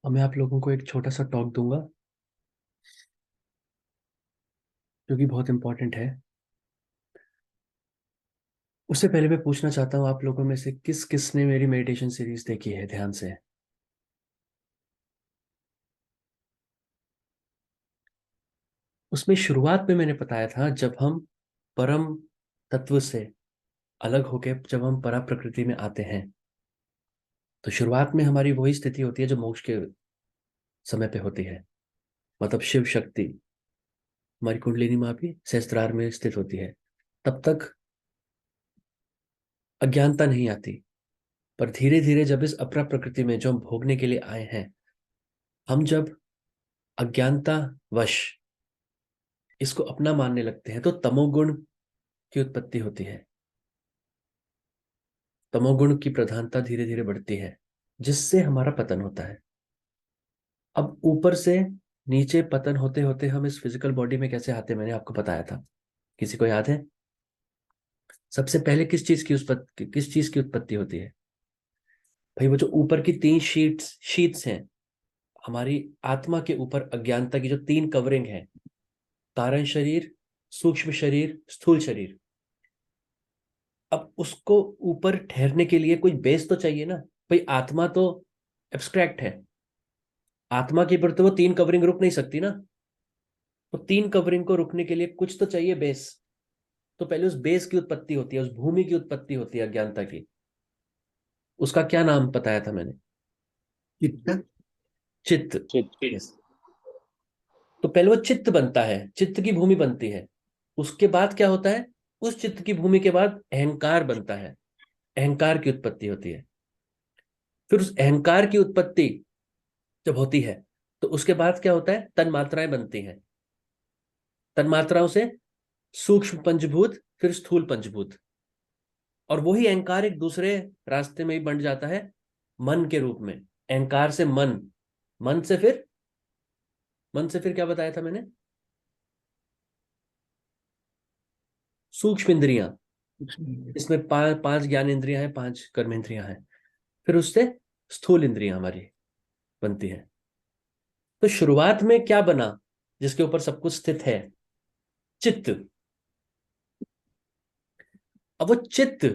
और मैं आप लोगों को एक छोटा सा टॉक दूंगा जो कि बहुत इंपॉर्टेंट है। उससे पहले मैं पूछना चाहता हूँ आप लोगों में से किस किस ने मेरी मेडिटेशन सीरीज देखी है ध्यान से। उसमें शुरुआत में मैंने बताया था जब हम परम तत्व से अलग होके जब हम परा प्रकृति में आते हैं तो शुरुआत में हमारी वही स्थिति होती है जो मोक्ष के समय पे होती है। मतलब शिव शक्ति हमारी कुंडलिनी माँ भी सहस्त्रार में स्थित होती है। तब तक अज्ञानता नहीं आती। पर धीरे धीरे जब इस अपरा प्रकृति में जो हम भोगने के लिए आए हैं, हम जब अज्ञानता वश इसको अपना मानने लगते हैं तो तमोगुण की उत्पत्ति होती है। तमोगुण की प्रधानता धीरे धीरे बढ़ती है जिससे हमारा पतन होता है। अब ऊपर से नीचे पतन होते होते हम इस फिजिकल बॉडी में कैसे आते हैं मैंने आपको बताया था। किसी को याद है? सबसे पहले किस चीज की उत्पत्ति होती है? भाई वो जो ऊपर की तीन शीट्स हैं, हमारी आत्मा के ऊपर अज्ञानता की जो तीन कवरिंग है, कारण शरीर, सूक्ष्म शरीर, स्थूल शरीर। अब उसको ऊपर ठहरने के लिए कोई बेस तो चाहिए ना। भाई आत्मा तो एब्स्ट्रैक्ट है। आत्मा के ऊपर तो वो तीन कवरिंग रुक नहीं सकती ना। तो तीन कवरिंग को रुकने के लिए कुछ तो चाहिए बेस। तो पहले उस बेस की उत्पत्ति होती है, उस भूमि की उत्पत्ति होती है अज्ञानता की। उसका क्या नाम बताया था मैंने? कितना? चित्त। चित। यस। तो पहले वो चित्त बनता है, चित्त की भूमि बनती है। उसके बाद क्या होता है? उस चित्त की भूमि के बाद अहंकार बनता है। अहंकार की उत्पत्ति होती है। फिर उस अहंकार की उत्पत्ति जब होती है तो उसके बाद क्या होता है? तन्मात्राएं बनती हैं। तन्मात्राओं से सूक्ष्म पंचभूत, फिर स्थूल पंचभूत। और वही अहंकार एक दूसरे रास्ते में ही बन जाता है, मन के रूप में। अहंकार से मन, मन से फिर, मन से फिर क्या बताया था मैंने? सूक्ष्म इंद्रियां। इसमें पांच ज्ञान इंद्रियां हैं, पांच कर्म इंद्रियां हैं। फिर उससे स्थूल इंद्रियां हमारी बनती हैं। तो शुरुआत में क्या बना जिसके ऊपर सब कुछ स्थित है? चित्त। अब वो चित्त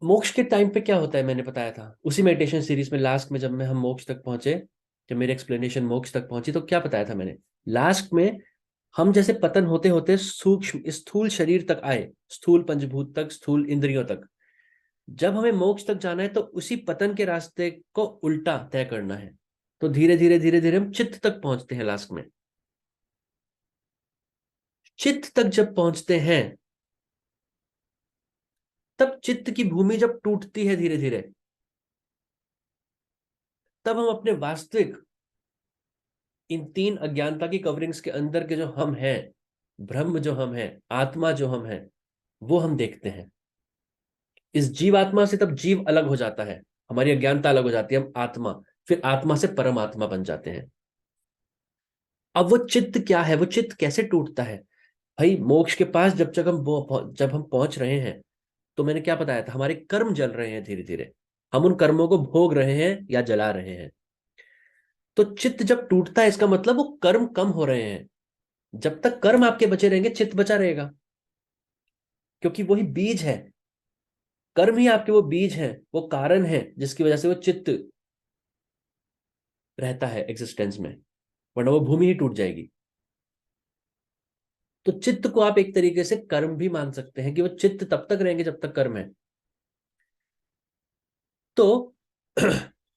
मोक्ष के टाइम पे क्या होता है मैंने बताया था उसी मेडिटेशन सीरीज में। लास्ट में जब मैं हम मोक्ष तक पहुंचे, जब मेरी एक्सप्लेनेशन मोक्ष तक पहुंची तो क्या बताया था मैंने? लास्ट में हम जैसे पतन होते होते सूक्ष्म स्थूल शरीर तक आए, स्थूल पंचभूत तक, स्थूल इंद्रियों तक। जब हमें मोक्ष तक जाना है तो उसी पतन के रास्ते को उल्टा तय करना है। तो धीरे धीरे धीरे धीरे हम चित्त तक पहुंचते हैं लास्ट में। चित्त तक जब पहुंचते हैं तब चित्त की भूमि जब टूटती है धीरे धीरे, तब हम अपने वास्तविक इन तीन अज्ञानता की कवरिंग्स के अंदर के जो हम हैं, ब्रह्म जो हम हैं, आत्मा जो हम हैं, वो हम देखते हैं। इस जीवात्मा से तब जीव अलग हो जाता है, हमारी अज्ञानता अलग हो जाती है, हम आत्मा, फिर आत्मा से परमात्मा बन जाते हैं। अब वो चित्त क्या है, वो चित्त कैसे टूटता है? भाई मोक्ष के पास जब हम पहुंच रहे हैं तो मैंने क्या बताया था? हमारे कर्म जल रहे हैं धीरे धीरे। हम उन कर्मों को भोग रहे हैं या जला रहे हैं। तो चित्त जब टूटता है इसका मतलब वो कर्म कम हो रहे हैं। जब तक कर्म आपके बचे रहेंगे चित्त बचा रहेगा, क्योंकि वही बीज है। कर्म ही आपके वो बीज है, वो कारण है जिसकी वजह से वो चित्त रहता है एग्जिस्टेंस में। वरना वो भूमि ही टूट जाएगी। तो चित्त को आप एक तरीके से कर्म भी मान सकते हैं कि वो चित्त तब तक रहेंगे जब तक कर्म है। तो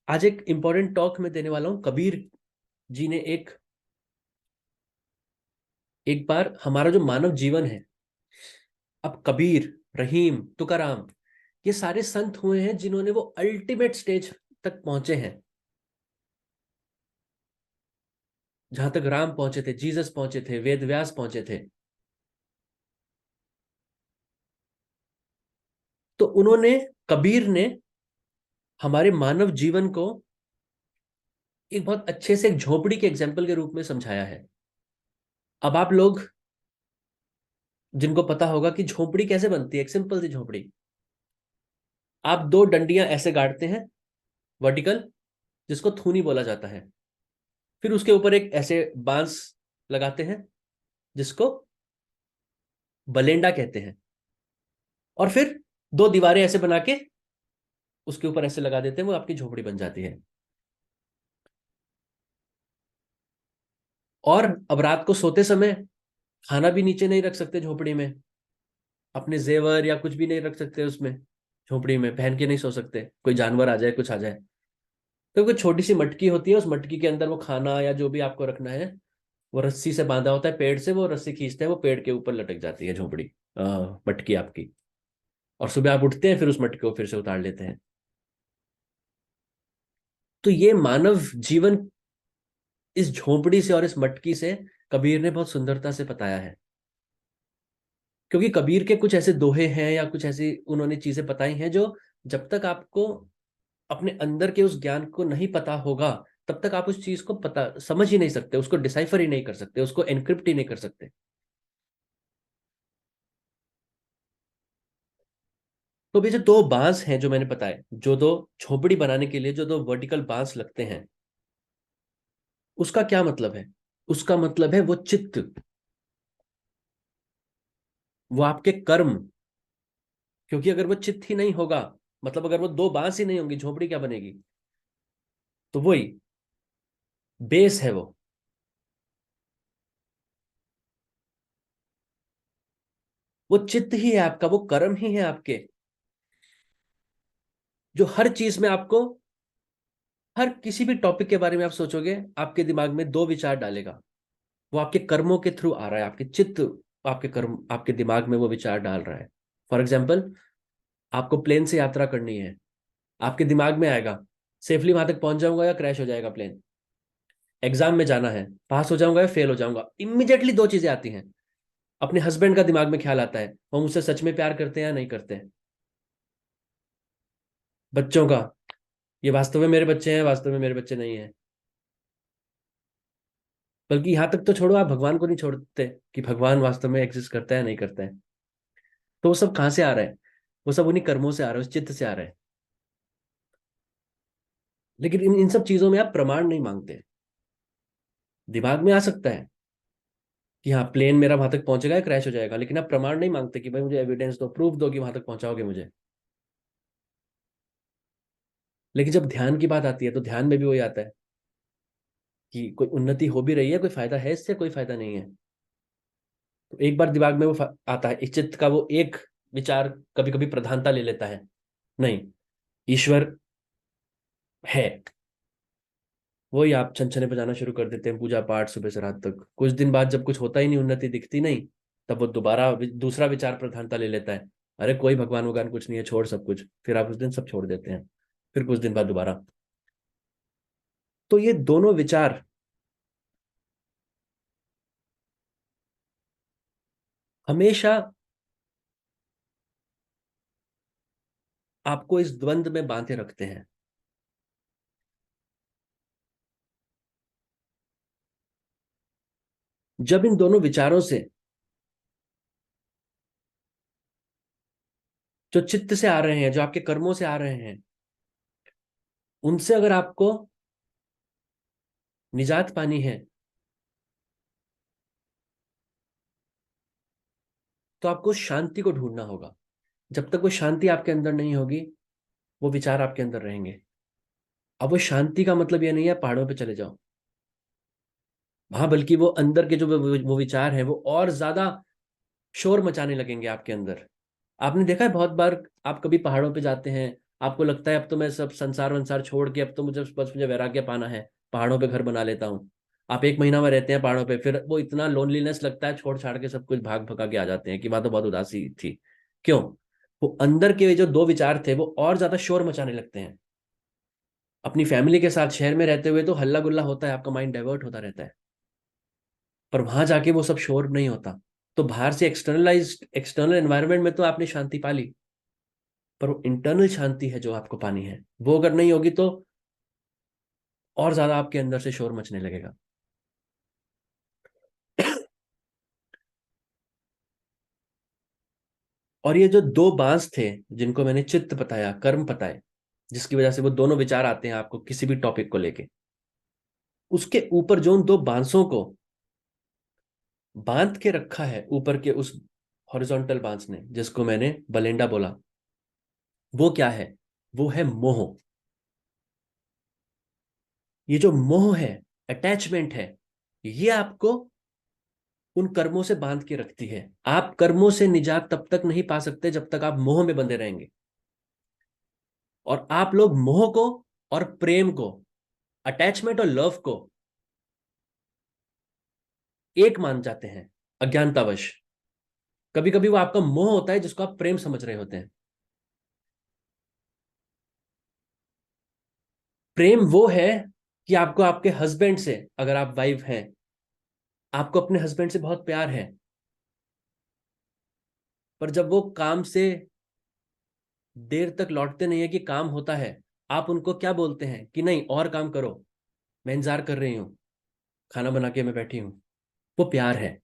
आज एक इंपॉर्टेंट टॉक मैं देने वाला हूं। कबीर जी ने एक एक बार हमारा जो मानव जीवन है, अब कबीर, रहीम, तुकाराम, ये सारे संत हुए हैं जिन्होंने वो अल्टीमेट स्टेज तक पहुंचे हैं जहां तक राम पहुंचे थे, जीसस पहुंचे थे, वेद व्यास पहुंचे थे। तो उन्होंने, कबीर ने हमारे मानव जीवन को एक बहुत अच्छे से एक झोपड़ी के एग्जाम्पल के रूप में समझाया है। अब आप लोग जिनको पता होगा कि झोपड़ी कैसे बनती है, एक सिंपल सी झोपड़ी। आप दो डंडियां ऐसे गाड़ते हैं, वर्टिकल, जिसको थूनी बोला जाता है। फिर उसके ऊपर एक ऐसे बांस लगाते हैं, जिसको बलेंडा कहते हैं। और फिर दो दीवारें ऐसे बना के उसके ऊपर ऐसे लगा देते हैं, वो आपकी झोपड़ी बन जाती है। और अब रात को सोते समय खाना भी नीचे नहीं रख सकते झोपड़ी में, अपने जेवर या कुछ भी नहीं रख सकते उसमें। झोपड़ी में पहन के नहीं सो सकते, कोई जानवर आ जाए, कुछ आ जाए। तो कोई छोटी सी मटकी होती है, उस मटकी के अंदर वो खाना या जो भी आपको रखना है, वो रस्सी से बांधा होता है पेड़ से, वो रस्सी खींचते हैं, वो पेड़ के ऊपर लटक जाती है झोपड़ी, मटकी आपकी। और सुबह आप उठते हैं, फिर उस मटकी को फिर से उतार लेते हैं। तो ये मानव जीवन इस झोपड़ी से और इस मटकी से कबीर ने बहुत सुंदरता से बताया है। क्योंकि कबीर के कुछ ऐसे दोहे हैं या कुछ ऐसी उन्होंने चीजें बताई हैं, जो जब तक आपको अपने अंदर के उस ज्ञान को नहीं पता होगा, तब तक आप उस चीज को पता समझ ही नहीं सकते, उसको डिसाइफर ही नहीं कर सकते, उसको एनक्रिप्ट ही नहीं कर सकते। तो भी जो दो बांस हैं जो मैंने बताए, जो दो झोपड़ी बनाने के लिए जो दो वर्टिकल बांस लगते हैं, उसका क्या मतलब है? उसका मतलब है वो चित्त, वो आपके कर्म। क्योंकि अगर वो चित्त ही नहीं होगा, मतलब अगर वो दो बांस ही नहीं होंगी, झोपड़ी क्या बनेगी? तो वही बेस है वो चित्त ही है आपका, वो कर्म ही है आपके, जो हर चीज में आपको, हर किसी भी टॉपिक के बारे में आप सोचोगे, आपके दिमाग में दो विचार डालेगा। वो आपके कर्मों के थ्रू आ रहा है, आपके चित्त, आपके कर्म आपके दिमाग में वो विचार डाल रहा है। फॉर एग्जाम्पल, आपको प्लेन से यात्रा करनी है, आपके दिमाग में आएगा सेफली वहां तक पहुंच जाऊंगा या क्रैश हो जाएगा प्लेन। एग्जाम में जाना है, पास हो जाऊंगा या फेल हो जाऊंगा, इमीडिएटली दो चीजें आती हैं। अपने हस्बैंड का दिमाग में ख्याल आता है, वो मुझसे सच में प्यार करते हैं या नहीं करते हैं। बच्चों का, ये वास्तव में मेरे बच्चे हैं, वास्तव में मेरे बच्चे नहीं हैं। बल्कि यहां तक तो छोड़ो, आप भगवान को नहीं छोड़ते कि भगवान वास्तव में एग्जिस्ट करता है नहीं करता है। तो वो सब कहाँ से आ रहा है? वो सब उन्हीं कर्मों से आ रहा है, उस चित्त से आ रहा है। लेकिन इन इन सब चीजों में आप प्रमाण नहीं मांगते। दिमाग में आ सकता है कि हाँ प्लेन मेरा वहां तक पहुंचेगा या क्रैश हो जाएगा, लेकिन आप प्रमाण नहीं मांगते कि भाई मुझे एविडेंस दो, प्रूफ दो कि वहां तक पहुंचाओगे मुझे। लेकिन जब ध्यान की बात आती है, तो ध्यान में भी वही आता है कि कोई उन्नति हो भी रही है, कोई फायदा है इससे, कोई फायदा नहीं है। तो एक बार दिमाग में वो आता है, इस चित्त का वो एक विचार कभी कभी प्रधानता ले लेता है, नहीं, ईश्वर है। वही आप छनछने बजाना शुरू कर देते हैं, पूजा पाठ सुबह से रात तक। कुछ दिन बाद जब कुछ होता ही नहीं, उन्नति दिखती नहीं, तब वो दोबारा दूसरा विचार प्रधानता ले लेता है। अरे कोई भगवान वगवान कुछ नहीं है, छोड़ सब कुछ। फिर आप उस दिन सब छोड़ देते हैं, फिर कुछ दिन बाद दोबारा। तो ये दोनों विचार हमेशा आपको इस द्वंद में बांधे रखते हैं। जब इन दोनों विचारों से, जो चित्त से आ रहे हैं, जो आपके कर्मों से आ रहे हैं, उनसे अगर आपको निजात पानी है, तो आपको शांति को ढूंढना होगा। जब तक वो शांति आपके अंदर नहीं होगी, वो विचार आपके अंदर रहेंगे। अब वो शांति का मतलब ये नहीं है पहाड़ों पे चले जाओ, हाँ, बल्कि वो अंदर के जो वो विचार है, वो और ज्यादा शोर मचाने लगेंगे आपके अंदर। आपने देखा है बहुत बार, आप कभी पहाड़ों पे जाते हैं, आपको लगता है अब तो मैं सब संसार वंसार छोड़ के, अब तो मुझे बस मुझे वैराग्य पाना है, पहाड़ों पे घर बना लेता हूँ। आप एक महीना में रहते हैं पहाड़ों पे, फिर वो इतना लोनलीनेस लगता है, छोड़ छाड़ के सब कुछ भाग भगा के आ जाते हैं कि वहां तो बहुत उदासी थी। क्यों? वो अंदर के जो दो विचार थे, वो और ज्यादा शोर मचाने लगते हैं। अपनी फैमिली के साथ शहर में रहते हुए तो हल्ला गुल्ला होता है, आपका माइंड डाइवर्ट होता रहता है, पर वहां जाके वो सब शोर नहीं होता। तो बाहर से एक्सटर्नल एनवायरनमेंट में तो आपने शांति पा ली, पर वो इंटरनल शांति है जो आपको पानी है, वो अगर नहीं होगी तो और ज्यादा आपके अंदर से शोर मचने लगेगा। और ये जो दो बांस थे जिनको मैंने चित्त बताया, कर्म बताए, जिसकी वजह से वो दोनों विचार आते हैं आपको किसी भी टॉपिक को लेके, उसके ऊपर जो उन दो बांसों को बांध के रखा है, ऊपर के उस हॉरिजॉन्टल बांस ने, जिसको मैंने बलेंडा बोला, वो क्या है? वो है मोह। ये जो मोह है, अटैचमेंट है, ये आपको उन कर्मों से बांध के रखती है। आप कर्मों से निजात तब तक नहीं पा सकते जब तक आप मोह में बंधे रहेंगे। और आप लोग मोह को और प्रेम को, अटैचमेंट और लव को एक मान जाते हैं अज्ञानतावश। कभी कभी वो आपका मोह होता है जिसको आप प्रेम समझ रहे होते हैं। प्रेम वो है कि आपको आपके हस्बैंड से, अगर आप वाइफ हैं, आपको अपने हस्बैंड से बहुत प्यार है, पर जब वो काम से देर तक लौटते नहीं है कि काम होता है, आप उनको क्या बोलते हैं कि नहीं और काम करो, मैं इंतजार कर रही हूँ, खाना बना के मैं बैठी हूँ। वो प्यार है।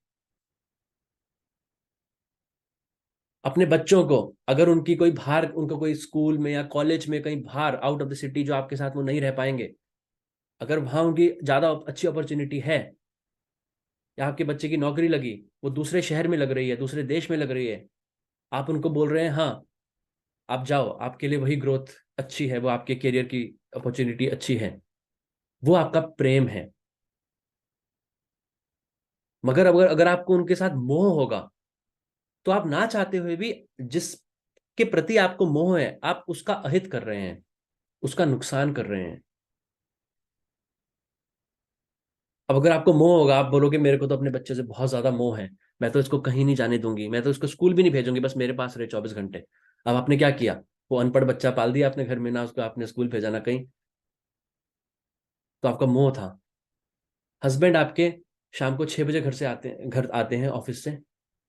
अपने बच्चों को, अगर उनकी कोई बाहर, उनको कोई स्कूल में या कॉलेज में कहीं बाहर आउट ऑफ द सिटी जो आपके साथ वो नहीं रह पाएंगे, अगर वहां उनकी ज्यादा अच्छी अपॉर्चुनिटी है, या आपके बच्चे की नौकरी लगी, वो दूसरे शहर में लग रही है, दूसरे देश में लग रही है, आप उनको बोल रहे हैं हाँ आप जाओ, आपके लिए वही ग्रोथ अच्छी है, वो आपके करियर की अपॉर्चुनिटी अच्छी है, वो आपका प्रेम है। मगर अगर अगर आपको उनके साथ मोह होगा, तो आप ना चाहते हुए भी जिसके प्रति आपको मोह है, आप उसका अहित कर रहे हैं, उसका नुकसान कर रहे हैं। अब अगर आपको मोह होगा, आप बोलोगे मेरे को तो अपने बच्चे से बहुत ज्यादा मोह है, मैं तो इसको कहीं नहीं जाने दूंगी, मैं तो इसको स्कूल भी नहीं भेजूंगी, बस मेरे पास रहे 24 घंटे। अब आपने क्या किया? वो अनपढ़ बच्चा पाल दिया अपने घर में, ना उसको आपने स्कूल भेजा ना कहीं। तो आपका मोह था। हस्बैंड आपके शाम को 6 बजे घर आते हैं ऑफिस से,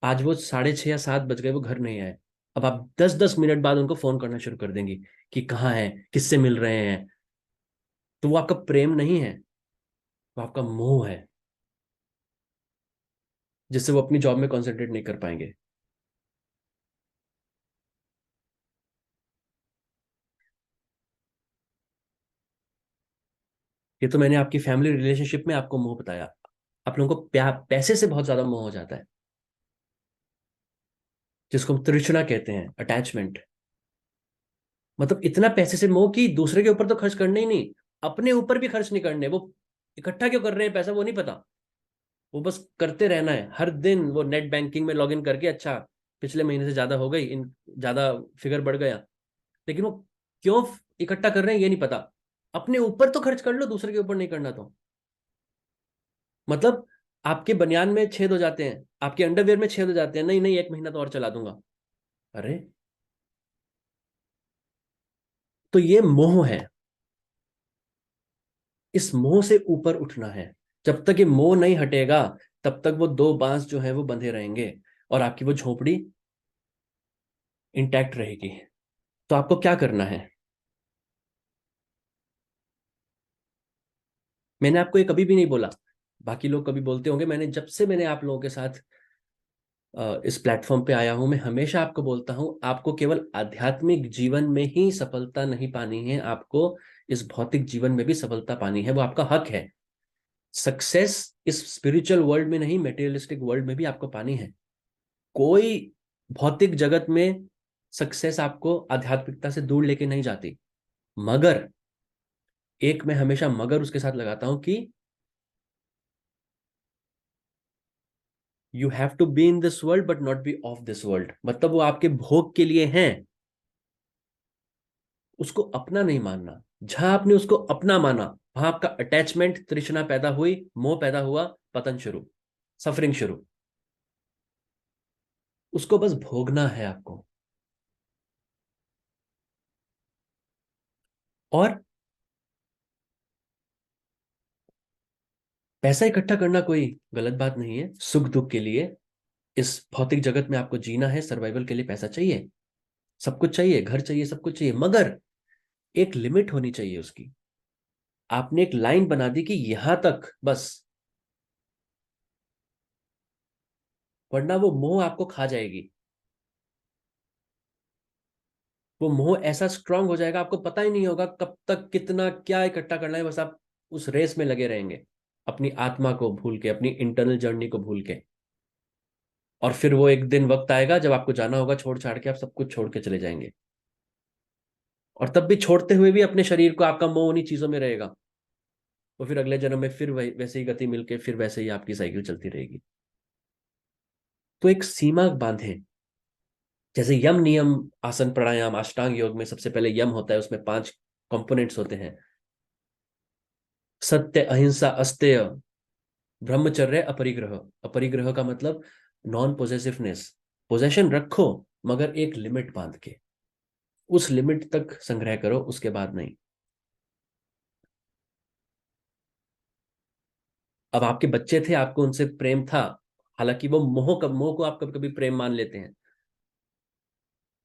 आज वो 6:30 या 7 बज गए, वो घर नहीं आए। अब आप 10-10 मिनट बाद उनको फोन करना शुरू कर देंगी कि कहाँ है, किससे मिल रहे हैं। तो वो आपका प्रेम नहीं है, वो आपका मोह है, जिससे वो अपनी जॉब में कॉन्सेंट्रेट नहीं कर पाएंगे। ये तो मैंने आपकी फैमिली रिलेशनशिप में आपको मोह बताया। आप लोगों को पैसे से बहुत ज्यादा मोह हो जाता है, जिसको हम तृष्णा कहते हैं, अटैचमेंट। मतलब इतना पैसे से मोह कि दूसरे के ऊपर तो खर्च करने ही नहीं, अपने ऊपर भी खर्च नहीं करने। वो इकट्ठा क्यों कर रहे हैं पैसा वो नहीं पता, वो बस करते रहना है हर दिन। वो नेट बैंकिंग में लॉग इन करके, अच्छा पिछले महीने से ज्यादा हो गई, इन ज्यादा फिगर बढ़ गया, लेकिन वो क्यों इकट्ठा कर रहे हैं ये नहीं पता। अपने ऊपर तो खर्च कर लो, दूसरे के ऊपर नहीं करना तो। मतलब आपके बनियान में छेद हो जाते हैं, आपके अंडरवेयर में छेद हो जाते हैं, नहीं नहीं 1 महीना तो और चला दूंगा। अरे, तो ये मोह है। इस मोह से ऊपर उठना है। जब तक ये मोह नहीं हटेगा, तब तक वो दो बांस जो है वो बंधे रहेंगे, और आपकी वो झोपड़ी इंटैक्ट रहेगी। तो आपको क्या करना है? मैंने आपको ये कभी भी नहीं बोला, बाकी लोग कभी बोलते होंगे, मैंने जब से मैंने आप लोगों के साथ इस प्लेटफॉर्म पे आया हूं, मैं हमेशा आपको बोलता हूं, आपको केवल आध्यात्मिक जीवन में ही सफलता नहीं पानी है, आपको इस भौतिक जीवन में भी सफलता पानी है, वो आपका हक है। सक्सेस इस स्पिरिचुअल वर्ल्ड में नहीं, मेटेरियलिस्टिक वर्ल्ड में भी आपको पानी है। कोई भौतिक जगत में सक्सेस आपको आध्यात्मिकता से दूर लेके नहीं जाती। मगर, एक मैं हमेशा मगर उसके साथ लगाता हूं कि you have to be in this world but not be of this world. मतलब वो आपके भोग के लिए हैं, उसको अपना नहीं मानना। जहां आपने उसको अपना माना, वहां आपका अटैचमेंट, तृष्णा पैदा हुई, मोह पैदा हुआ, पतन शुरू, सफरिंग शुरू। उसको बस भोगना है आपको। और पैसा इकट्ठा करना कोई गलत बात नहीं है, सुख दुख के लिए। इस भौतिक जगत में आपको जीना है, सर्वाइवल के लिए पैसा चाहिए, सब कुछ चाहिए, घर चाहिए, सब कुछ चाहिए, मगर एक लिमिट होनी चाहिए उसकी। आपने एक लाइन बना दी कि यहां तक बस, वरना वो मोह आपको खा जाएगी। वो मोह ऐसा स्ट्रांग हो जाएगा, आपको पता ही नहीं होगा कब तक कितना क्या इकट्ठा करना है, बस आप उस रेस में लगे रहेंगे, अपनी आत्मा को भूल के, अपनी इंटरनल जर्नी को भूल के। और फिर वो एक दिन वक्त आएगा जब आपको जाना होगा, छोड़ छाड़ के आप सब कुछ छोड़ के चले जाएंगे। और तब भी छोड़ते हुए भी अपने शरीर को, आपका मोह उन्हीं चीजों में रहेगा। वो फिर अगले जन्म में फिर वैसे ही गति मिलके फिर वैसे ही आपकी साइकिल चलती रहेगी। तो एक सीमा बांधे। जैसे यम नियम, आसन प्राणायाम, अष्टांग योग में सबसे पहले यम होता है, उसमें 5 कंपोनेंट्स होते हैं। सत्य, अहिंसा, अस्तेय, ब्रह्मचर्य, अपरिग्रह। अपरिग्रह का मतलब नॉन पोजेसिवनेस। पोजेशन रखो मगर एक लिमिट बांध के, उस लिमिट तक संग्रह करो, उसके बाद नहीं। अब आपके बच्चे थे, आपको उनसे प्रेम था, हालांकि वो मोह को आप कभी कभी प्रेम मान लेते हैं,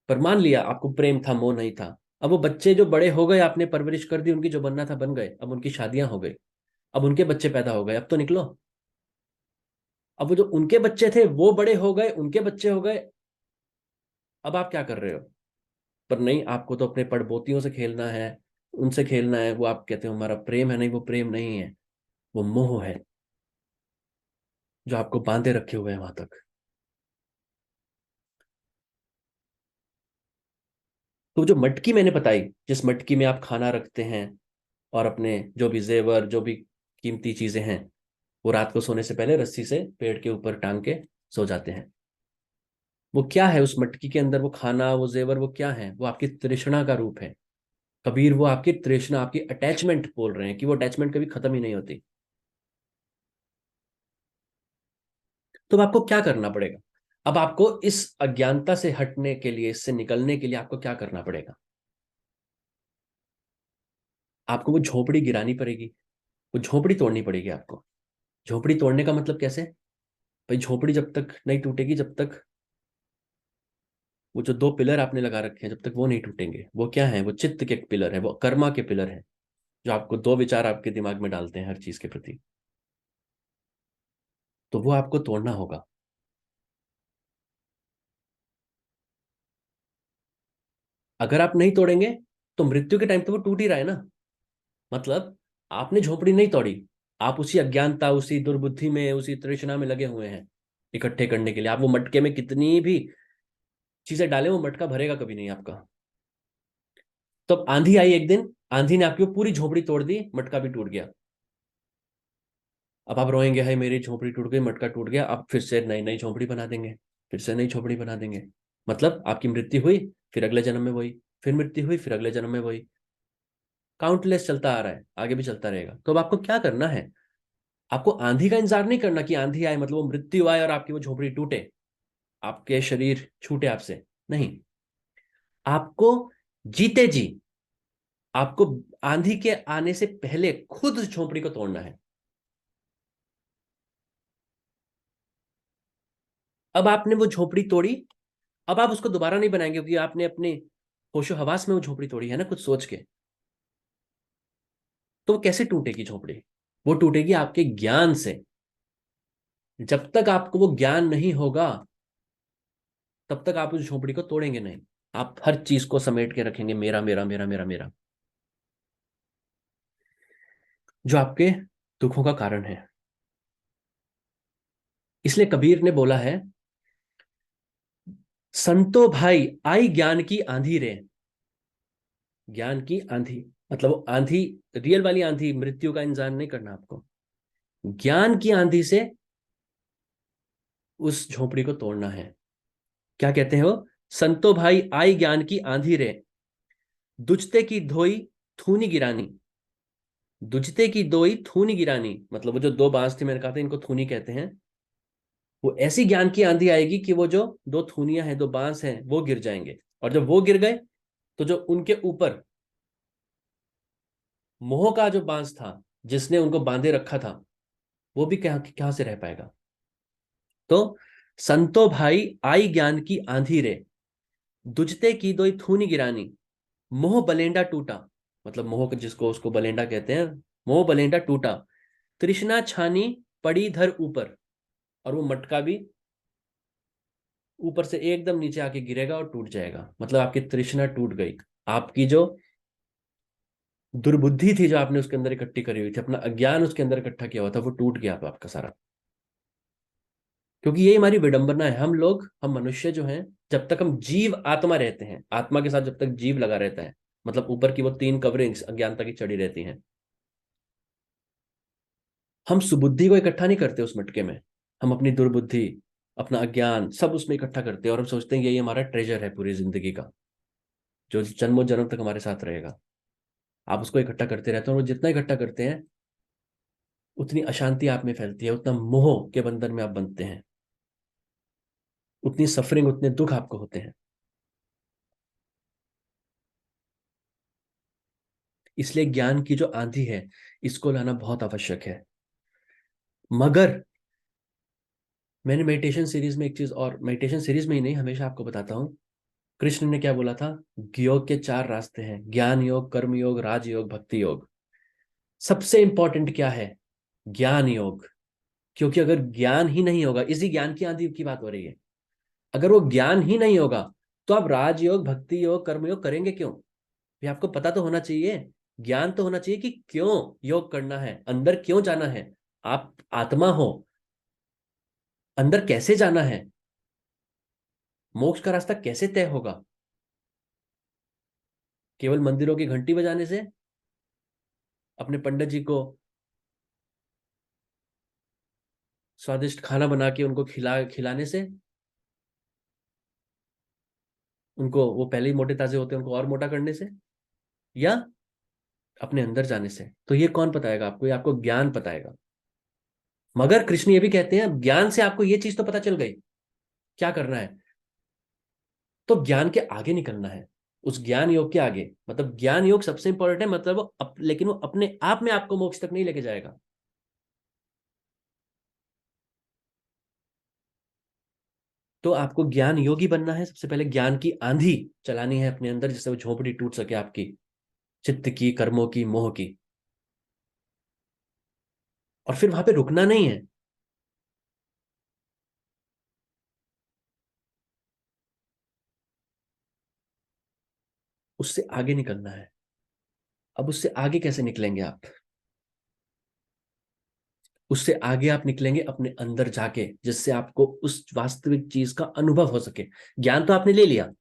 पर मान लिया आपको प्रेम था, मोह नहीं था। अब वो बच्चे जो बड़े हो गए, आपने परवरिश कर दी उनकी, जो बनना था बन गए, अब उनकी शादियां हो गई, अब उनके बच्चे पैदा हो गए, अब तो निकलो। अब वो जो उनके बच्चे थे वो बड़े हो गए, उनके बच्चे हो गए, अब आप क्या कर रहे हो? पर नहीं, आपको तो अपने पड़पोतियों से खेलना है, उनसे खेलना है। वो आप कहते हो हमारा प्रेम है, नहीं वो प्रेम नहीं है, वो मोह है जो आपको बांधे रखे हुए हैं वहां तक। तो जो मटकी मैंने बताई, जिस मटकी में आप खाना रखते हैं और अपने जो भी जेवर, जो भी कीमती चीजें हैं, वो रात को सोने से पहले रस्सी से पेड़ के ऊपर टांग के सो जाते हैं। वो क्या है उस मटकी के अंदर? वो खाना, वो जेवर, वो क्या है? वो आपकी तृष्णा का रूप है। कबीर वो आपकी तृष्णा, आपकी अटैचमेंट बोल रहे हैं कि वो अटैचमेंट कभी खत्म ही नहीं होती। तो अब आपको क्या करना पड़ेगा? अब आपको इस अज्ञानता से हटने के लिए, इससे निकलने के लिए आपको क्या करना पड़ेगा? आपको वो झोपड़ी गिरानी पड़ेगी, वो झोपड़ी तोड़नी पड़ेगी आपको। झोपड़ी तोड़ने का मतलब कैसे? भाई झोपड़ी जब तक नहीं टूटेगी, जब तक वो जो 2 पिलर आपने लगा रखे हैं जब तक वो नहीं टूटेंगे। वो क्या है? वो चित्त के पिलर है, वो कर्मा के पिलर है, जो आपको 2 विचार आपके दिमाग में डालते हैं हर चीज के प्रति। तो वो आपको तोड़ना होगा। अगर आप नहीं तोड़ेंगे तो मृत्यु के टाइम तो वो टूट ही रहा है ना। मतलब आपने झोपड़ी नहीं तोड़ी, आप उसी अज्ञानता, उसी दुर्बुद्धि में, उसी तृष्णा में लगे हुए हैं इकट्ठे करने के लिए। आप वो मटके में कितनी भी चीजें डालें, वो मटका भरेगा कभी नहीं आपका। तो अब आंधी आई एक दिन, आंधी ने आपकी वो पूरी झोपड़ी तोड़ दी, मटका भी टूट गया। अब आप रोएंगे, है मेरी झोपड़ी टूट गई, मटका टूट गया, अब फिर से नई नई झोपड़ी बना देंगे, फिर से नई झोपड़ी बना देंगे। मतलब आपकी मृत्यु हुई, फिर अगले जन्म में वही, फिर मृत्यु हुई, फिर अगले जन्म में वही। काउंटलेस चलता आ रहा है, आगे भी चलता रहेगा। तो अब आपको क्या करना है? आपको आंधी का इंतजार नहीं करना कि आंधी आए मतलब वो मृत्यु आए और आपकी वो झोपड़ी टूटे, आपके शरीर छूटे आपसे। नहीं, आपको जीते जी, आपको आंधी के आने से पहले खुद उस झोपड़ी को तोड़ना है। अब आपने वो झोपड़ी तोड़ी, अब आप उसको दोबारा नहीं बनाएंगे, क्योंकि आपने अपने होशो हवास में वो झोपड़ी तोड़ी है ना, कुछ सोच के। तो वो कैसे टूटेगी झोपड़ी? वो टूटेगी आपके ज्ञान से। जब तक आपको वो ज्ञान नहीं होगा, तब तक आप उस झोपड़ी को तोड़ेंगे नहीं। आप हर चीज को समेट के रखेंगे, मेरा मेरा मेरा मेरा मेरा, जो आपके दुखों का कारण है। इसलिए कबीर ने बोला है, संतो भाई आई ज्ञान की आंधी रे। ज्ञान की आंधी मतलब वो आंधी, रियल वाली आंधी, मृत्यु का इंतजार नहीं करना आपको। ज्ञान की आंधी से उस झोपड़ी को तोड़ना है। क्या कहते हैं वो? संतो भाई आई ज्ञान की आंधी रे, दुचते की धोई थूनी गिरानी। दुचते की दोई थूनी गिरानी मतलब वो जो 2 बांस थी, मैंने कहा था इनको थूनी कहते हैं। वो ऐसी ज्ञान की आंधी आएगी कि वो जो 2 थूनियां हैं, 2 बांस हैं, वो गिर जाएंगे। और जब वो गिर गए, तो जो उनके ऊपर मोह का जो बांस था, जिसने उनको बांधे रखा था, वो भी कहां कहां से रह पाएगा? तो संतो भाई आई ज्ञान की आंधी रे, दुजते की दोई थूनी गिरानी, मोह बलेंडा टूटा। मतलब मोह जिसको उसको बलेंडा कहते हैं, मोह बलेंडा टूटा, तृष्णा छानी पड़ी धर ऊपर। और वो मटका भी ऊपर से एकदम नीचे आके गिरेगा और टूट जाएगा, मतलब आपकी तृष्णा टूट गई। आपकी जो दुर्बुद्धि थी जो आपने उसके अंदर इकट्ठी करी हुई थी, अपना अज्ञान उसके अंदर इकट्ठा किया हुआ था, वो टूट गया आपका सारा। क्योंकि यही हमारी विडंबना है, हम लोग, हम मनुष्य जो हैं, जब तक हम जीव आत्मा रहते हैं, आत्मा के साथ जब तक जीव लगा रहता है, मतलब ऊपर की वो तीन कवरिंग्स अज्ञानता की चढ़ी रहती हैं, हम सुबुद्धि को इकट्ठा नहीं करते उस मटके में। हम अपनी दुर्बुद्धि, अपना अज्ञान सब उसमें इकट्ठा करते हैं, और हम सोचते हैं यही हमारा ट्रेजर है पूरी जिंदगी का, जो जन्मों जन्म तक हमारे साथ रहेगा। आप उसको इकट्ठा करते रहते हैं, और वो जितना इकट्ठा करते हैं उतनी अशांति आप में फैलती है, उतना मोह के बंधन में आप बनते हैं, उतनी सफरिंग, उतने दुख आपको होते हैं। इसलिए ज्ञान की जो आंधी है, इसको लाना बहुत आवश्यक है। मगर मैंने मेडिटेशन सीरीज में एक चीज, और मेडिटेशन सीरीज में ही नहीं, हमेशा आपको बताता हूँ, कृष्ण ने क्या बोला था? योग के चार रास्ते हैं, ज्ञान योग, कर्म योग, राज योग, भक्ति योग। सबसे इंपॉर्टेंट क्या है? ज्ञान योग। क्योंकि अगर ज्ञान ही नहीं होगा, इसी ज्ञान की आंधी की बात हो रही है, अगर वो ज्ञान ही नहीं होगा, तो आप राजयोग, भक्ति योग, कर्म योग करेंगे क्यों? ये आपको पता तो होना चाहिए, ज्ञान तो होना चाहिए कि क्यों योग करना है, अंदर क्यों जाना है। आप आत्मा हो, अंदर कैसे जाना है, मोक्ष का रास्ता कैसे तय होगा? केवल मंदिरों की घंटी बजाने से, अपने पंडित जी को स्वादिष्ट खाना बना के उनको खिलाने से, उनको, वो पहले ही मोटे ताजे होते हैं, उनको और मोटा करने से, या अपने अंदर जाने से? तो ये कौन बताएगा आपको? ये आपको ज्ञान बताएगा। मगर कृष्ण ये भी कहते हैं, ज्ञान से आपको ये चीज तो पता चल गई, क्या करना है? तो ज्ञान के आगे निकलना है, उस ज्ञान योग के आगे। मतलब ज्ञान योग सबसे इंपॉर्टेंट है, मतलब वो लेकिन वो अपने आप में आपको मोक्ष तक नहीं लेके जाएगा। तो आपको ज्ञान योगी बनना है, सबसे पहले ज्ञान की आंधी चलानी है अपने अंदर, जिससे वो झोपड़ी टूट सके आपकी, चित्त की, कर्मों की, मोह की। और फिर वहां पे रुकना नहीं है, उससे आगे निकलना है। अब उससे आगे कैसे निकलेंगे आप? उससे आगे आप निकलेंगे अपने अंदर जाके, जिससे आपको उस वास्तविक चीज का अनुभव हो सके। ज्ञान तो आपने ले लिया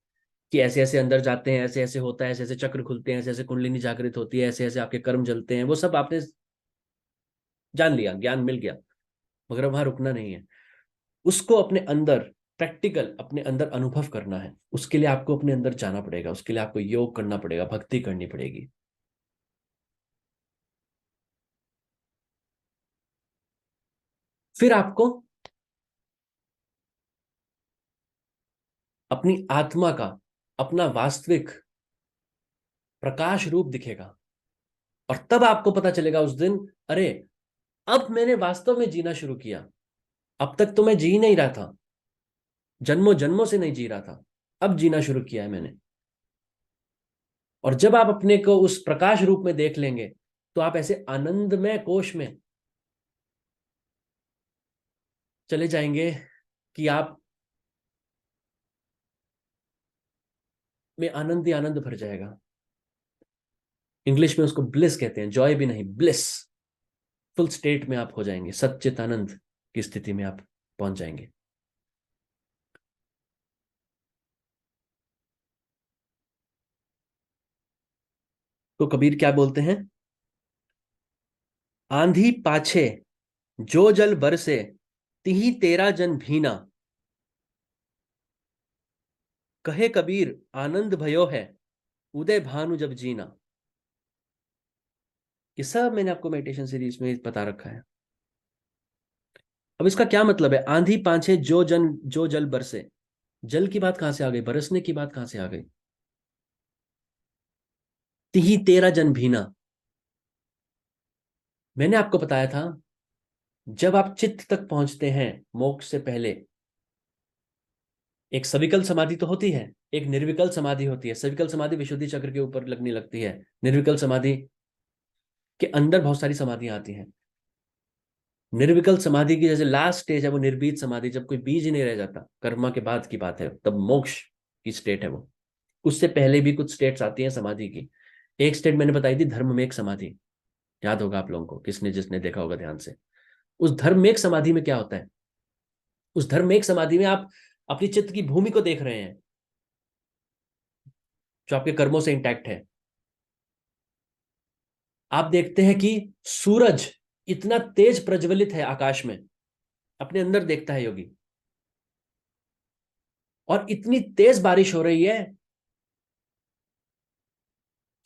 कि ऐसे ऐसे अंदर जाते हैं, ऐसे ऐसे होता है, ऐसे ऐसे चक्र खुलते हैं, ऐसे ऐसे कुंडलिनी जागृत होती है, ऐसे ऐसे आपके कर्म जलते हैं, वो सब आपने जान लिया, ज्ञान मिल गया। मगर अब वहां रुकना नहीं है, उसको अपने अंदर प्रैक्टिकल, अपने अंदर अनुभव करना है। उसके लिए आपको अपने अंदर जाना पड़ेगा, उसके लिए आपको योग करना पड़ेगा, भक्ति करनी पड़ेगी। फिर आपको अपनी आत्मा का, अपना वास्तविक प्रकाश रूप दिखेगा, और तब आपको पता चलेगा उस दिन, अरे, अब मैंने वास्तव में जीना शुरू किया। अब तक तो मैं जी ही नहीं रहा था, जन्मों जन्मों से नहीं जी रहा था, अब जीना शुरू किया है मैंने। और जब आप अपने को उस प्रकाश रूप में देख लेंगे, तो आप ऐसे आनंदमय कोश में चले जाएंगे कि आप में आनंद ही आनंद भर जाएगा। इंग्लिश में उसको ब्लिस कहते हैं, जॉय भी नहीं, ब्लिस। फुल स्टेट में आप हो जाएंगे, सच्चित आनंद की स्थिति में आप पहुंच जाएंगे। तो कबीर क्या बोलते हैं? आंधी पाछे जो जल बरसे, तिही तेरा जन भीना। कहे कबीर आनंद भयो है, उदय भानु जब जीना। ये सब मैंने आपको मेडिटेशन सीरीज में बता रखा है। अब इसका क्या मतलब है? आंधी पाछे जो जल बरसे, जल की बात कहां से आ गई, बरसने की बात कहां से आ गई? तिही तेरा जन भीना। मैंने आपको बताया था, जब आप चित्त तक पहुंचते हैं मोक्ष से पहले, एक सविकल समाधि तो होती है, एक निर्विकल समाधि होती है। सविकल समाधि विशुद्धि चक्र के ऊपर लगने लगती है, निर्विकल समाधि के अंदर बहुत सारी समाधियां आती हैं। निर्विकल्प समाधि की जैसे लास्ट स्टेज है वो निर्बीज समाधि, जब कोई बीज ही नहीं रह जाता, कर्मा के बाद की बात है, तब मोक्ष की स्टेट है वो। उससे पहले भी कुछ स्टेट्स आती हैं समाधि की। एक स्टेट मैंने बताई थी धर्म में एक समाधि, याद होगा आप लोगों को, किसने जिसने देखा होगा ध्यान से। उस धर्म में एक समाधि में क्या होता है, उस धर्म में एक समाधि में आप अपनी चित्त की भूमि को देख रहे हैं जो आपके कर्मों से इंटैक्ट है। आप देखते हैं कि सूरज इतना तेज प्रज्वलित है आकाश में, अपने अंदर देखता है योगी, और इतनी तेज बारिश हो रही है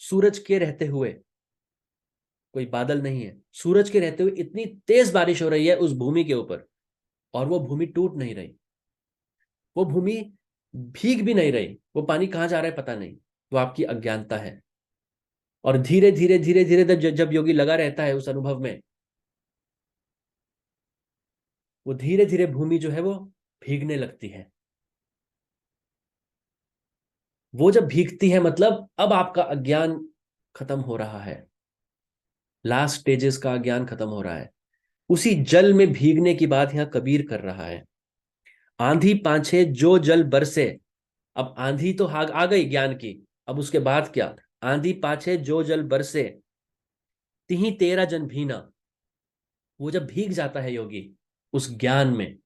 सूरज के रहते हुए, कोई बादल नहीं है, सूरज के रहते हुए इतनी तेज बारिश हो रही है उस भूमि के ऊपर, और वो भूमि टूट नहीं रही, वो भूमि भीग भी नहीं रही, वो पानी कहाँ जा रहा है पता नहीं, वो आपकी अज्ञानता है। और धीरे धीरे धीरे धीरे जब योगी लगा रहता है उस अनुभव में, वो धीरे धीरे भूमि जो है वो भीगने लगती है। वो जब भीगती है मतलब अब आपका अज्ञान खत्म हो रहा है, लास्ट स्टेजेस का अज्ञान खत्म हो रहा है। उसी जल में भीगने की बात यहां कबीर कर रहा है। आंधी पांछे जो जल बरसे, अब आंधी तो आ गई ज्ञान की, अब उसके बाद क्या, आंधी पाछे जो जल बरसे, तिही तेरा जन भीना। वो जब भीग जाता है योगी उस ज्ञान में,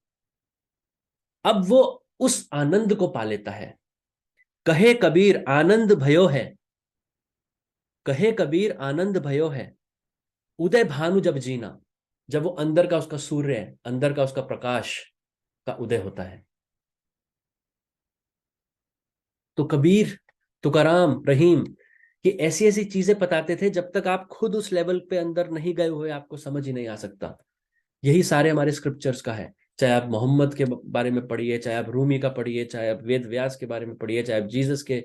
अब वो उस आनंद को पा लेता है। कहे कबीर आनंद भयो है, कहे कबीर आनंद भयो है, उदय भानु जब जीना। जब वो अंदर का उसका सूर्य है, अंदर का उसका प्रकाश का उदय होता है। तो कबीर, तुकाराम, रहीम, ये ऐसी ऐसी चीजें बताते थे, जब तक आप खुद उस लेवल पे अंदर नहीं गए हुए आपको समझ ही नहीं आ सकता। यही सारे हमारे स्क्रिप्चर्स का है। चाहे आप मोहम्मद के बारे में पढ़िए, चाहे आप रूमी का पढ़िए, चाहे आप वेद व्यास के बारे में पढ़िए, चाहे आप जीसस के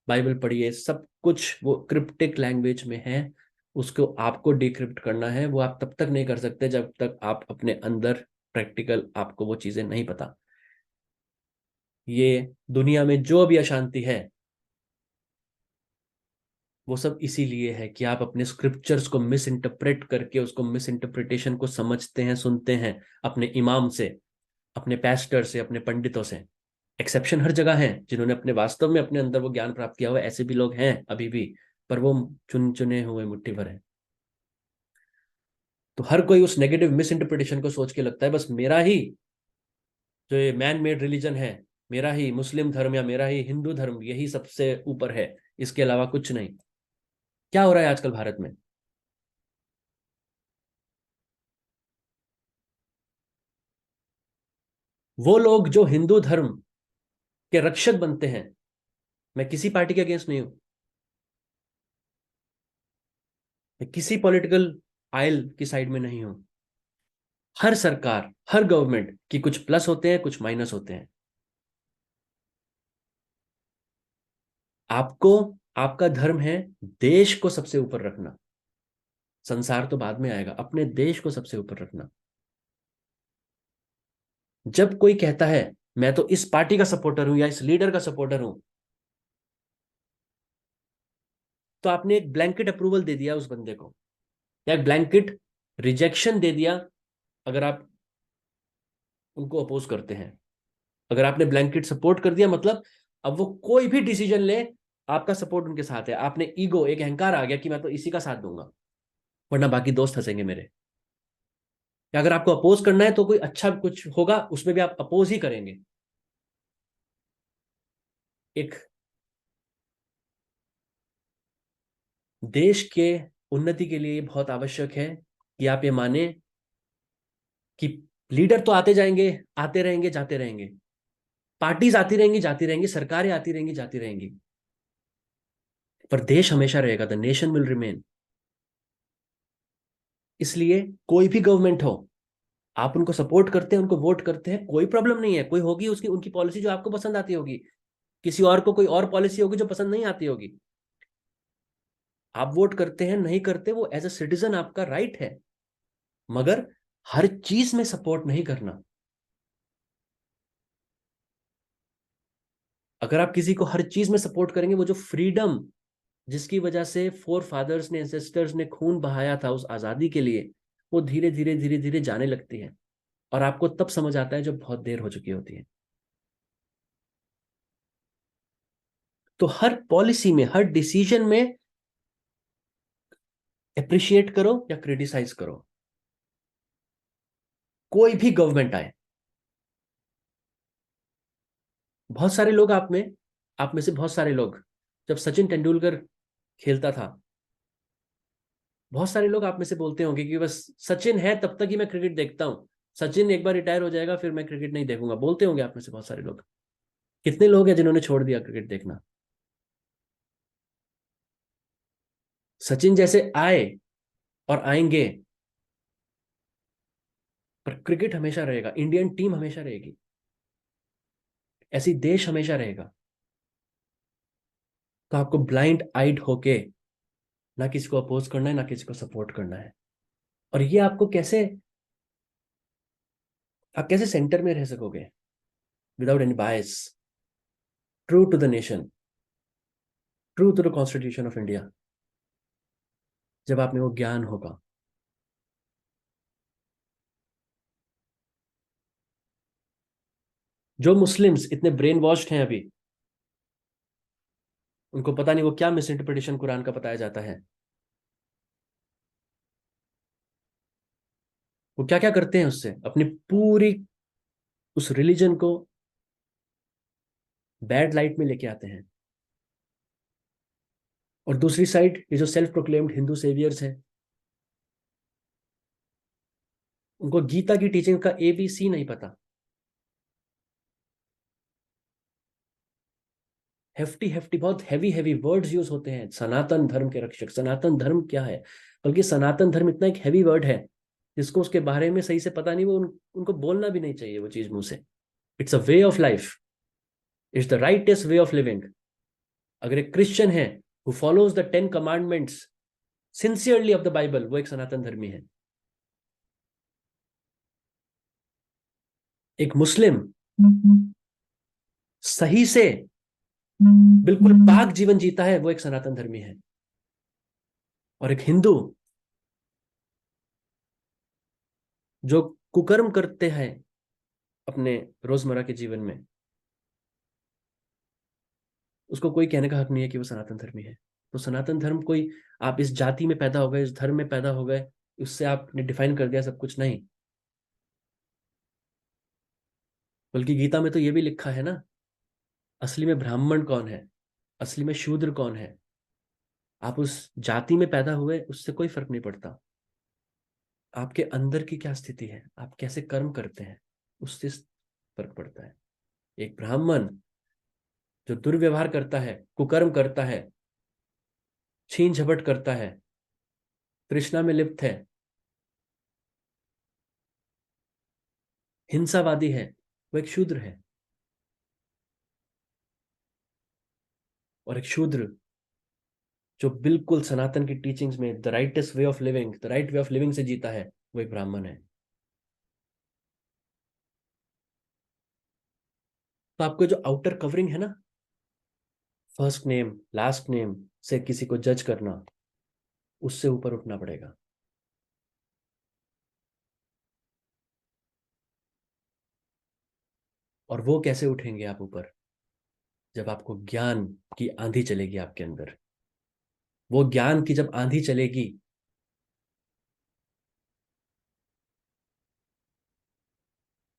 बाइबल पढ़िए, सब कुछ वो क्रिप्टिक लैंग्वेज में है। उसको आपको डिक्रिप्ट करना है, वो आप तब तक नहीं कर सकते जब तक आप अपने अंदर प्रैक्टिकल आपको वो चीजें नहीं पता। ये दुनिया में जो भी अशांति है वो सब इसीलिए है कि आप अपने स्क्रिप्चर्स को मिस इंटरप्रेट करके उसको मिस इंटरप्रिटेशन को समझते हैं, सुनते हैं अपने इमाम से, अपने पैस्टर से, अपने पंडितों से। एक्सेप्शन हर जगह हैं, जिन्होंने अपने वास्तव में अपने अंदर वो ज्ञान प्राप्त किया हुआ, ऐसे भी लोग हैं अभी भी, पर वो चुन चुने हुए मुट्ठी भर हैं। तो हर कोई उस नेगेटिव मिस इंटरप्रिटेशन को सोच के लगता है बस मेरा ही जो ये मैन मेड रिलीजन है, मेरा ही मुस्लिम धर्म या मेरा ही हिंदू धर्म, यही सबसे ऊपर है, इसके अलावा कुछ नहीं। क्या हो रहा है आजकल भारत में, वो लोग जो हिंदू धर्म के रक्षक बनते हैं, मैं किसी पार्टी के अगेंस्ट नहीं हूं, मैं किसी पॉलिटिकल आयल की साइड में नहीं हूं। हर सरकार, हर गवर्नमेंट की कुछ प्लस होते हैं, कुछ माइनस होते हैं। आपको, आपका धर्म है देश को सबसे ऊपर रखना, संसार तो बाद में आएगा, अपने देश को सबसे ऊपर रखना। जब कोई कहता है मैं तो इस पार्टी का सपोर्टर हूं या इस लीडर का सपोर्टर हूं, तो आपने एक ब्लैंकेट अप्रूवल दे दिया उस बंदे को, या एक ब्लैंकेट रिजेक्शन दे दिया अगर आप उनको अपोज करते हैं। अगर आपने ब्लैंकेट सपोर्ट कर दिया मतलब अब वो कोई भी डिसीजन ले, आपका सपोर्ट उनके साथ है। आपने ईगो, एक अहंकार आ गया कि मैं तो इसी का साथ दूंगा, वरना बाकी दोस्त हंसेंगे मेरे। या अगर आपको अपोज करना है तो कोई अच्छा कुछ होगा उसमें भी आप अपोज ही करेंगे। एक देश के उन्नति के लिए बहुत आवश्यक है कि आप ये माने कि लीडर तो आते जाएंगे, आते रहेंगे, जाते रहेंगे, पार्टीज आती रहेंगी, जाती रहेंगी, सरकारें आती रहेंगी, जाती रहेंगी, पर देश हमेशा रहेगा, द नेशन विल रिमेन। इसलिए कोई भी गवर्नमेंट हो, आप उनको सपोर्ट करते हैं, उनको वोट करते हैं, कोई प्रॉब्लम नहीं है। कोई होगी उसकी उनकी पॉलिसी जो आपको पसंद आती होगी, किसी और को कोई और पॉलिसी होगी जो पसंद नहीं आती होगी, आप वोट करते हैं नहीं करते वो एज अ सिटीजन आपका राइट है, मगर हर चीज में सपोर्ट नहीं करना। अगर आप किसी को हर चीज में सपोर्ट करेंगे, वो जो फ्रीडम जिसकी वजह से फोर फादर्स ने, एंसेस्टर्स ने खून बहाया था उस आजादी के लिए, वो धीरे धीरे धीरे धीरे जाने लगती है, और आपको तब समझ आता है जब बहुत देर हो चुकी होती है। तो हर पॉलिसी में, हर डिसीजन में अप्रिशिएट करो या क्रिटिसाइज करो, कोई भी गवर्नमेंट आए। बहुत सारे लोग आप में से बहुत सारे लोग, जब सचिन तेंदुलकर खेलता था, बहुत सारे लोग आप में से बोलते होंगे कि बस सचिन है तब तक ही मैं क्रिकेट देखता हूं, सचिन एक बार रिटायर हो जाएगा फिर मैं क्रिकेट नहीं देखूंगा, बोलते होंगे आप में से बहुत सारे लोग। कितने लोग हैं जिन्होंने छोड़ दिया क्रिकेट देखना? सचिन जैसे आए और आएंगे, पर क्रिकेट हमेशा रहेगा, इंडियन टीम हमेशा रहेगी, ऐसी देश हमेशा रहेगा। तो आपको ब्लाइंड आइड होके ना किसी को अपोज करना है, ना किसी को सपोर्ट करना है। और ये आपको कैसे, आप कैसे सेंटर में रह सकोगे without any bias, true to the nation, true to the constitution of India, जब आप में वो ज्ञान होगा। जो मुस्लिम्स इतने ब्रेन वॉश्ड हैं अभी, उनको पता नहीं वो क्या मिस इंटरप्रिटेशन कुरान का बताया जाता है, वो क्या क्या करते हैं उससे, अपनी पूरी उस रिलीजन को बैड लाइट में लेके आते हैं। और दूसरी साइड ये जो सेल्फ प्रोक्लेम्ड हिंदू सेवियर्स हैं, उनको गीता की टीचिंग का ABC नहीं पता। हेफ्टी हेफ्टी, बहुत हैवी हैवी वर्ड्स यूज होते हैं, सनातन धर्म के रक्षक, सनातन धर्म क्या है? बल्कि सनातन धर्म इतना एक हैवी वर्ड है, जिसको उसके बारे में सही से पता नहीं, वो उनको बोलना भी नहीं चाहिए वो चीज मुंह से। It's a way of life, it's the rightest way of living. अगर एक क्रिश्चियन है who follows the 10 commandments sincerely of the Bible, वो एक सनातन धर्मी है। एक मुस्लिम सही से बिल्कुल पाक जीवन जीता है, वो एक सनातन धर्मी है। और एक हिंदू जो कुकर्म करते हैं अपने रोजमर्रा के जीवन में, उसको कोई कहने का हक नहीं है कि वो सनातन धर्मी है। तो सनातन धर्म कोई, आप इस जाति में पैदा हो गए, इस धर्म में पैदा हो गए, उससे आपने डिफाइन कर दिया सब कुछ, नहीं। बल्कि गीता में तो ये भी लिखा है ना, असली में ब्राह्मण कौन है, असली में शूद्र कौन है। आप उस जाति में पैदा हुए उससे कोई फर्क नहीं पड़ता, आपके अंदर की क्या स्थिति है, आप कैसे कर्म करते हैं, उससे फर्क पड़ता है। एक ब्राह्मण जो दुर्व्यवहार करता है, कुकर्म करता है, छीन झपट करता है, तृष्णा में लिप्त है, हिंसावादी है, वो एक शूद्र है। और एक शूद्र जो बिल्कुल सनातन की टीचिंग्स में the rightest way of living, the right way of living से जीता है, वो एक ब्राह्मण है। तो आपको जो आउटर कवरिंग है ना, फर्स्ट नेम लास्ट नेम से किसी को जज करना, उससे ऊपर उठना पड़ेगा। और वो कैसे उठेंगे आप ऊपर? जब आपको ज्ञान की आंधी चलेगी आपके अंदर। वो ज्ञान की जब आंधी चलेगी,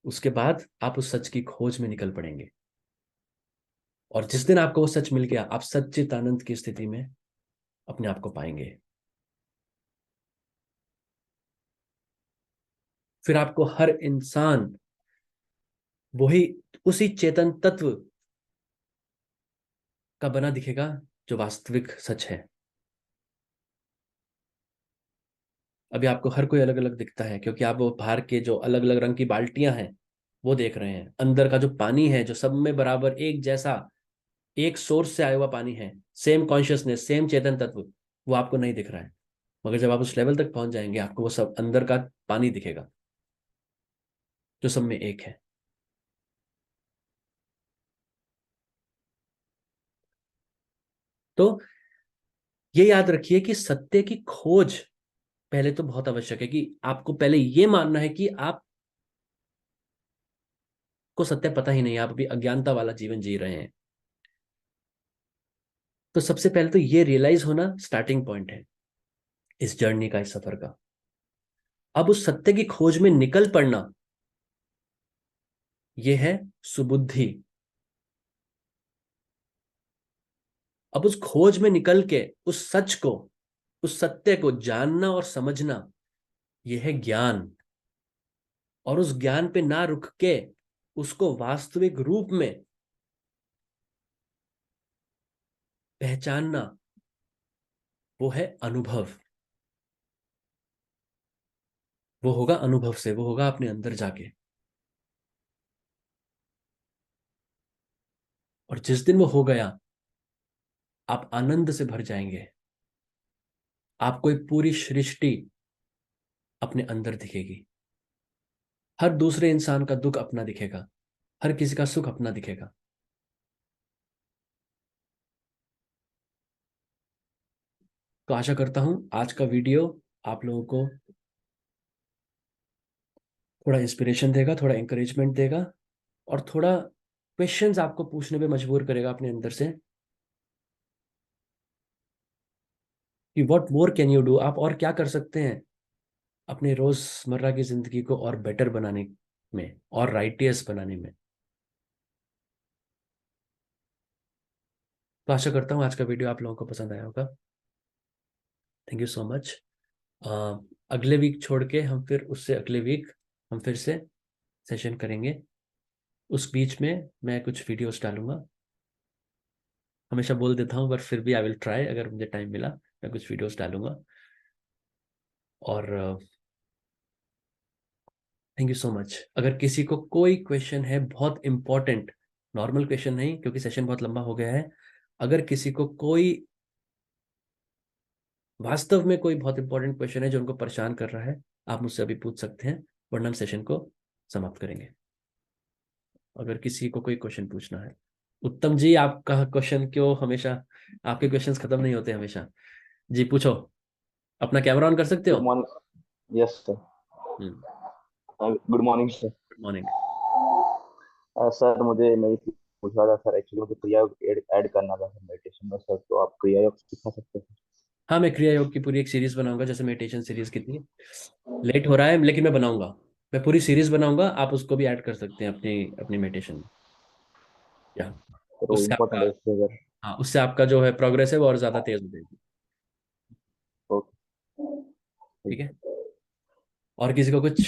उसके बाद आप उस सच की खोज में निकल पड़ेंगे। और जिस दिन आपको वो सच मिल गया, आप सच्चित आनंद की स्थिति में अपने आप को पाएंगे। फिर आपको हर इंसान वही, उसी चेतन तत्व का बना दिखेगा जो वास्तविक सच है। अभी आपको हर कोई अलग अलग दिखता है, क्योंकि आप वो बाहर के जो अलग अलग रंग की बाल्टियां हैं वो देख रहे हैं। अंदर का जो पानी है, जो सब में बराबर एक जैसा, एक सोर्स से आया हुआ पानी है, सेम कॉन्शियसनेस, सेम चेतन तत्व, वो आपको नहीं दिख रहा है। मगर जब आप उस लेवल तक पहुंच जाएंगे, आपको वो सब अंदर का पानी दिखेगा जो सब में एक है। तो ये याद रखिए कि सत्य की खोज पहले तो बहुत आवश्यक है कि आपको पहले ये मानना है कि आपको सत्य पता ही नहीं, आप अभी अज्ञानता वाला जीवन जी रहे हैं। तो सबसे पहले तो ये रियलाइज होना स्टार्टिंग पॉइंट है इस जर्नी का, इस सफर का। अब उस सत्य की खोज में निकल पड़ना, यह है सुबुद्धि। अब उस खोज में निकल के उस सच को, उस सत्य को जानना और समझना, यह है ज्ञान। और उस ज्ञान पे ना रुक के उसको वास्तविक रूप में पहचानना, वो है अनुभव। वो होगा अनुभव से, वो होगा अपने अंदर जाके। और जिस दिन वो हो गया, आप आनंद से भर जाएंगे। आपको एक पूरी सृष्टि अपने अंदर दिखेगी। हर दूसरे इंसान का दुख अपना दिखेगा, हर किसी का सुख अपना दिखेगा। तो आशा करता हूं आज का वीडियो आप लोगों को थोड़ा इंस्पिरेशन देगा, थोड़ा इंकरेजमेंट देगा, और थोड़ा क्वेश्चंस आपको पूछने पे मजबूर करेगा अपने अंदर से कि what more can you do, आप और क्या कर सकते हैं अपने रोजमर्रा की जिंदगी को और बेटर बनाने में और राइटियस बनाने में। तो आशा करता हूँ आज का वीडियो आप लोगों को पसंद आया होगा। Thank you so much. अगले वीक छोड़ के हम फिर उससे अगले वीक हम फिर से सेशन करेंगे। उस बीच में मैं कुछ वीडियोस डालूंगा। हमेशा बोल देता हूँ पर फिर भी आई विल ट्राई, अगर मुझे टाइम मिला मैं कुछ वीडियोस डालूंगा। और थैंक यू सो मच। अगर किसी को कोई क्वेश्चन है बहुत इंपॉर्टेंट, नॉर्मल क्वेश्चन नहीं क्योंकि सेशन बहुत लंबा हो गया है, अगर किसी को कोई वास्तव में कोई बहुत इंपॉर्टेंट क्वेश्चन है जो उनको परेशान कर रहा है, आप मुझसे अभी पूछ सकते हैं, वरना हम सेशन को समाप्त करेंगे। अगर किसी को कोई क्वेश्चन पूछना है। उत्तम जी, आपका क्वेश्चन क्यों हमेशा, आपके क्वेश्चंस खत्म नहीं होते हमेशा। जी पूछो। अपना कैमरा ऑन कर सकते हो। Good morning. Yes sir. Good good morning sir. Morning. Sir मुझे मैं पूछा था सर, एक्चुअली मुझे क्रिया योग ऐड करना था सर मेडिटेशन में सर, तो आप क्रिया योग सिखा सकते हैं? हाँ, मैं क्रिया योग की पूरी एक सीरीज बनाऊंगा, जैसे मेडिटेशन सीरीज की थी। लेट हो रहा है लेकिन मैं बनाऊंगा। मैं पूरी सीरीज बनाऊंगा, आप उसको भी ऐड कर सकते हैं अपनी अपनी मेडिटेशन में। या सर वो उससे इम्पोर्टेंट आपका, है इसलिए सर। हाँ उससे आपका जो है प्रोग्रेस है वो और ज्यादा तेज हो जाएगी। ओके। ठीक है। और किसी को कुछ।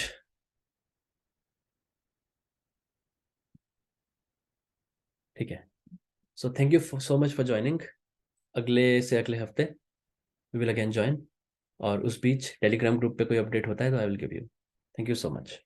ठीक है। So thank you so much for joining. अगले से अगले हफ्ते वी विल अगेन ज्वाइन। और उस बीच टेलीग्राम ग्रुप पे कोई अपडेट होता है तो I will give you. Thank you so much.